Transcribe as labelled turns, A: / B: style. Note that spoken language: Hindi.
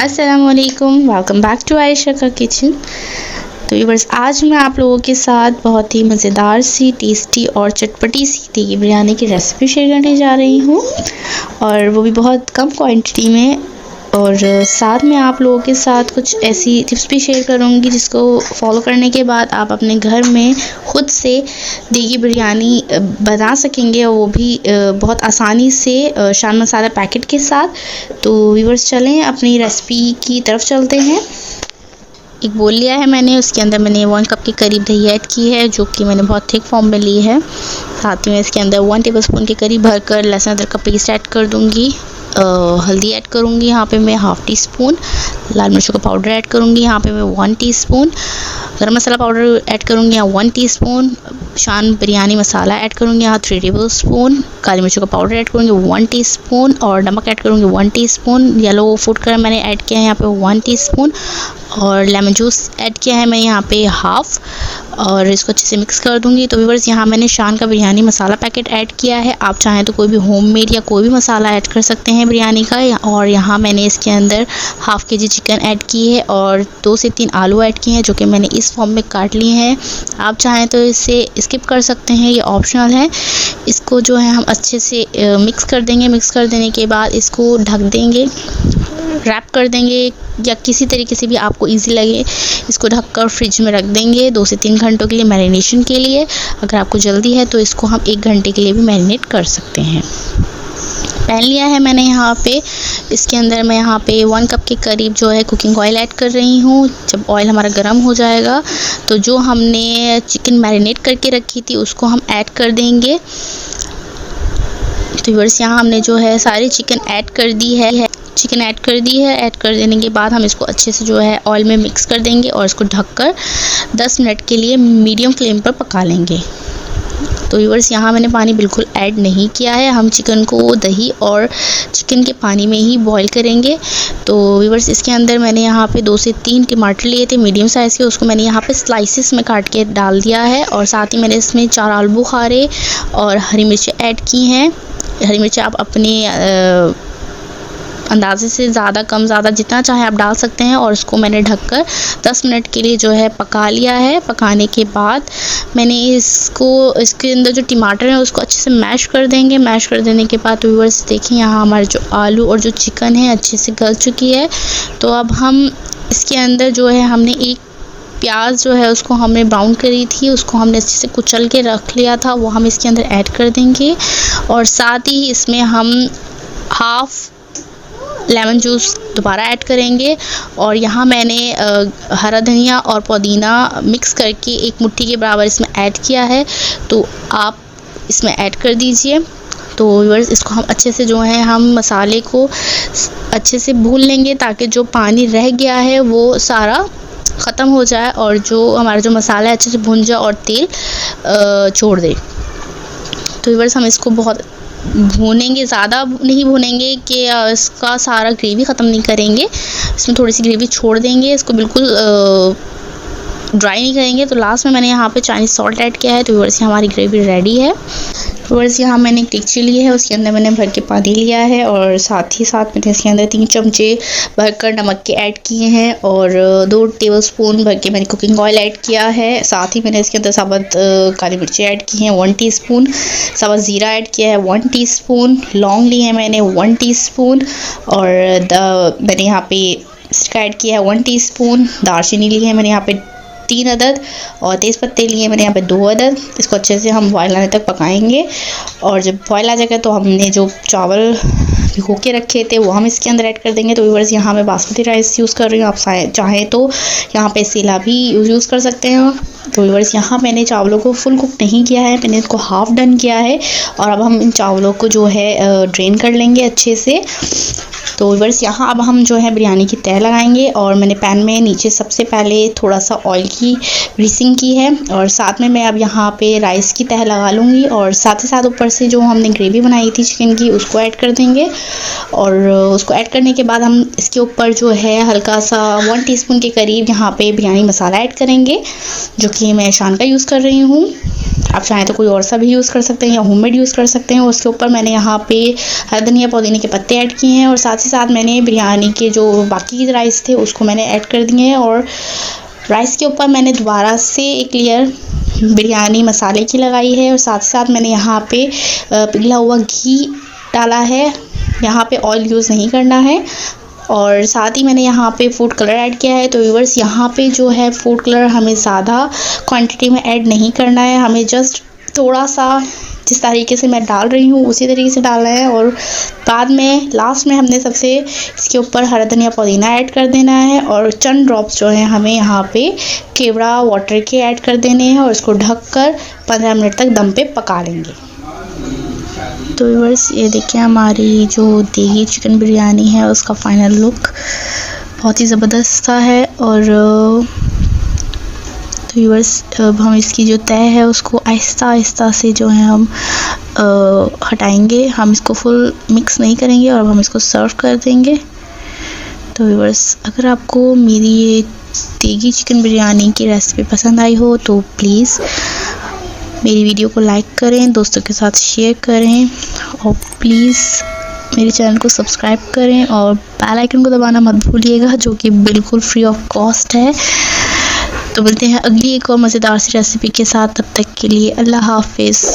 A: अस्सलामुअलैकुम, वेलकम बैक टू आयशा का किचन। तो व्यूअर्स, आज मैं आप लोगों के साथ बहुत ही मज़ेदार सी, टेस्टी और चटपटी सी टिक्की बिरयानी की रेसिपी शेयर करने जा रही हूँ, और वो भी बहुत कम क्वांटिटी में। और साथ में आप लोगों के साथ कुछ ऐसी टिप्स भी शेयर करूँगी जिसको फॉलो करने के बाद आप अपने घर में ख़ुद से टिक्की बिरयानी बना सकेंगे, और वो भी बहुत आसानी से शान मसाला पैकेट के साथ। तो व्यूअर्स, चलें अपनी रेसिपी की तरफ चलते हैं। एक बोल लिया है मैंने, उसके अंदर मैंने 1 कप के करीब दही ऐड की है, जो कि मैंने बहुत थिक फॉर्म में ली है। साथ में इसके अंदर 1 टेबलस्पून के करीब भरकर लहसुन अदरक का पेस्ट ऐड कर दूंगी। हल्दी ऐड करूंगी, यहाँ पे मैं 1/2 टीस्पून। लाल मिर्चों का पाउडर ऐड करूंगी, यहाँ पे मैं 1 टीस्पून। गरम मसाला पाउडर ऐड करूंगी, यहाँ 1 टीस्पून। शान बिरयानी मसाला ऐड करूंगी, यहाँ 3 टेबलस्पून। काली मिर्चों का पाउडर ऐड करूंगी 1 टीस्पून, और नमक ऐड करूंगी 1 टीस्पून। येलो फूड कलर मैंने ऐड किया है यहाँ पे 1 टीस्पून, और लेमन जूस ऐड किया है मैं यहाँ पे 1/2, और इसको अच्छे से मिक्स कर दूंगी। तो व्यूअर्स, यहाँ मैंने शान का बिरयानी मसाला पैकेट ऐड किया है। आप चाहें तो कोई भी होममेड या कोई भी मसाला ऐड कर सकते हैं बिरयानी का। और यहाँ मैंने इसके अंदर 1/2 kg चिकन ऐड की है, और 2 से 3 आलू ऐड किए हैं, जो कि मैंने इस फॉर्म में काट लिए हैं। आप चाहें तो इसे स्किप कर सकते हैं, ये ऑप्शनल है। इसको जो है हम अच्छे से मिक्स कर देंगे। मिक्स कर देने के बाद इसको ढक देंगे, रैप कर देंगे, या किसी तरीके से भी आपको इजी लगे इसको ढककर फ्रिज में रख देंगे 2 से 3 घंटों के लिए मैरिनेशन के लिए। अगर आपको जल्दी है तो इसको हम 1 घंटे के लिए भी मैरिनेट कर सकते हैं। पैन लिया है मैंने यहाँ पे, इसके अंदर मैं यहाँ पे 1 कप के करीब जो है कुकिंग ऑयल ऐड कर रही हूँ। जब ऑयल हमारा गर्म हो जाएगा तो जो हमने चिकन मैरिनेट करके रखी थी उसको हम ऐड कर देंगे। तो व्यूअर्स, यहाँ हमने जो है सारी चिकन ऐड कर दी है। ऐड कर देने के बाद हम इसको अच्छे से जो है ऑयल में मिक्स कर देंगे, और इसको ढककर 10 मिनट के लिए मीडियम फ्लेम पर पका लेंगे। तो व्यूअर्स, यहाँ मैंने पानी बिल्कुल ऐड नहीं किया है, हम चिकन को दही और चिकन के पानी में ही बॉईल करेंगे। तो व्यूअर्स, इसके अंदर मैंने यहाँ पे 2 से 3 टमाटर लिए थे मीडियम साइज़ के, उसको मैंने यहाँ पे स्लाइसिस में काट के डाल दिया है। और साथ ही मैंने इसमें 4 आलू बुखारे और हरी मिर्चें ऐड की हैं। हरी मिर्चें आप अपने अंदाजे से ज़्यादा कम ज़्यादा जितना चाहे आप डाल सकते हैं। और उसको मैंने ढककर 10 मिनट के लिए जो है पका लिया है। पकाने के बाद मैंने इसके अंदर जो टमाटर है उसको अच्छे से मैश कर देंगे। मैश कर देने के बाद व्यूअर्स देखिए, यहाँ हमारे जो आलू और जो चिकन है अच्छे से गल चुकी है। तो अब हम इसके अंदर जो है हमने एक प्याज जो है उसको हमने ब्राउन करी थी, उसको हमने अच्छे से कुचल के रख लिया था, वो हम इसके अंदर ऐड कर देंगे। और साथ ही इसमें हम 1/2 लेमन जूस दोबारा ऐड करेंगे। और यहाँ मैंने हरा धनिया और पुदीना मिक्स करके 1 मुट्ठी के बराबर इसमें ऐड किया है, तो आप इसमें ऐड कर दीजिए। तो व्यूअर्स, इसको हम अच्छे से जो है हम मसाले को अच्छे से भून लेंगे, ताकि जो पानी रह गया है वो सारा ख़त्म हो जाए, और जो हमारा जो मसाला है अच्छे से भुन जाए और तेल छोड़ दे। तो व्यूअर्स, हम इसको बहुत भूनेंगे, ज़्यादा नहीं भूनेंगे कि इसका सारा ग्रेवी ख़त्म नहीं करेंगे। इसमें थोड़ी सी ग्रेवी छोड़ देंगे, इसको बिल्कुल ड्राई नहीं करेंगे। तो लास्ट में मैंने यहाँ पे चाइनीज़ सॉल्ट ऐड किया है। तो व्यूअर्स, हमारी ग्रेवी रेडी है। व्यूअर्स, यहाँ मैंने एक टिक्ची ली है, उसके अंदर मैंने भर के पानी लिया है, और साथ ही साथ मैंने इसके अंदर 3 चमचे भरकर नमक के ऐड किए हैं, और 2 टेबलस्पून भर के मैंने कुकिंग ऑयल ऐड किया है। साथ ही मैंने इसके अंदर साबुत काली मिर्ची ऐड की हैं 1 टीस्पून। साबुत ज़ीरा ऐड किया है 1 टीस्पून। लौंग ली है मैंने 1 टीस्पून, और मैंने यहाँ पे इसका ऐड किया है 1 टीस्पून। दालचीनी ली है मैंने यहाँ पे 3 अदद, और तेज़पत्ते लिए मैंने यहाँ पे 2 अदद। इसको अच्छे से हम बॉयल आने तक पकाएंगे, और जब बॉयल आ जाएगा तो हमने जो चावल भिगो के रखे थे वो हम इसके अंदर ऐड कर देंगे। तो व्यूअर्स, यहाँ मैं बासमती राइस यूज़ कर रही हूँ, आप चाहें तो यहाँ पे सीला भी यूज़ कर सकते हैं। तो व्यूअर्स, यहाँ मैंने चावलों को फुल कुक नहीं किया है, मैंने इसको हाफ़ डन किया है। और अब हम इन चावलों को जो है ड्रेन कर लेंगे अच्छे से। तो व्यूअर्स, यहाँ अब हम जो है बिरयानी की तह लगाएंगे, और मैंने पैन में नीचे सबसे पहले थोड़ा सा ऑयल की ग्रीसिंग की है, और साथ में मैं अब यहाँ पे राइस की तह लगा लूँगी, और साथ ही साथ ऊपर से जो हमने ग्रेवी बनाई थी चिकन की उसको ऐड कर देंगे। और उसको ऐड करने के बाद हम इसके ऊपर जो है हल्का सा 1 टीस्पून के करीब यहाँ पे बिरयानी मसाला ऐड करेंगे, जो कि मैं शान का यूज़ कर रही हूँ। आप चाहें तो कोई और सा भी यूज़ कर सकते हैं या होममेड यूज़ कर सकते हैं। उसके ऊपर मैंने यहाँ पे हरा धनिया पुदीने के पत्ते ऐड किए हैं और साथ ही साथ मैंने बिरयानी के जो बाकी के राइस थे उसको मैंने ऐड कर दिए हैं। और राइस के ऊपर मैंने दोबारा से एक लेयर बिरयानी मसाले की लगाई है और साथ ही साथ मैंने यहाँ पे पिघला हुआ घी डाला है। यहाँ पे ऑयल यूज़ नहीं करना है। और साथ ही मैंने यहाँ पे फूड कलर ऐड किया है। तो व्यूअर्स, यहाँ पे जो है फूड कलर हमें ज़्यादा क्वांटिटी में ऐड नहीं करना है, हमें जस्ट थोड़ा सा जिस तरीके से मैं डाल रही हूँ उसी तरीके से डालना है। और बाद में लास्ट में हमने सबसे इसके ऊपर हरा धनिया पुदीना ऐड कर देना है और चंद ड्रॉप्स जो हैं हमें यहाँ पे केवड़ा वाटर के ऐड कर देने हैं और इसको ढककर 15 मिनट तक दम पे पका लेंगे। तो व्यूअर्स, ये देखिए हमारी जो देगी चिकन बिरयानी है उसका फाइनल लुक बहुत ही ज़बरदस्त सा है। और तो व्यूअर्स, अब हम इसकी जो तय है उसको आहिस्ता आहिस्ता से जो है हम हटाएंगे। हम इसको फुल मिक्स नहीं करेंगे और अब हम इसको सर्व कर देंगे। तो व्यूअर्स, अगर आपको मेरी ये देगी चिकन बिरयानी की रेसिपी पसंद आई हो तो प्लीज़ मेरी वीडियो को लाइक करें, दोस्तों के साथ शेयर करें और प्लीज़ मेरे चैनल को सब्सक्राइब करें और बेल आइकन को दबाना मत भूलिएगा, जो कि बिल्कुल फ्री ऑफ कॉस्ट है। तो मिलते हैं अगली एक और मज़ेदार सी रेसिपी के साथ, तब तक के लिए अल्लाह हाफिज़।